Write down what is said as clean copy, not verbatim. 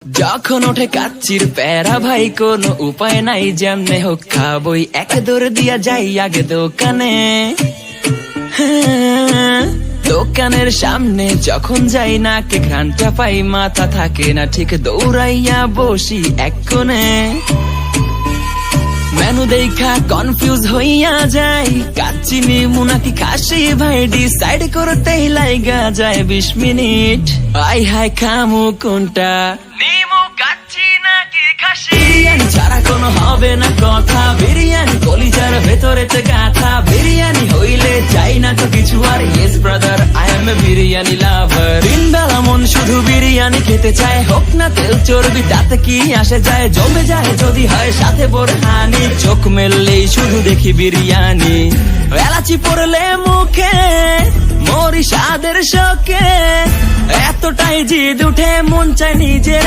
যখন ওঠে কাচ্চির প্যারা ভাই কোনো উপায় নাই, যেমনে হোক খাবই, এক দৌড় দিয়া যাই আগে দোকানে। দোকানের সামনে যখন যাই নাকে ঘ্রাণটা পাই, মাথা থাকে না ঠিক, দৌড়াইয়া বসি এক কোণে। মেনু দেখা কনফিউজ হইয়া যাই, কাচ্চি নিমু নাকি খাসি ভাই ডিসাইড করতেই লাইগা যায় 20 মিনিট। আই হাই খামু কোনটা, নিমু কাচ্চি নাকি খাসি? বিরিয়ানি ছাড়া কোনো হবে না কথা, বিরিয়ানি কলিজার ভেতরেতে গাথা, বিরিয়ানি হইলে চাই না তো কিছু আর। Yes brother, I M A biryani লাভার। দিন বেলা মন শুধু বিরিয়ানি খেতে চায়, হোক না তেল চর্বি তাতে কি আসে যায়, জমে যায় যদি হয় সাথে বোরহানি। চোখ মেললেই শুধু দেখি বিরিয়ানি, এলাচি পড়লে মুখে মরি স্বাদের শোকে, এতটাই জিদ উঠে মন চায় নিজের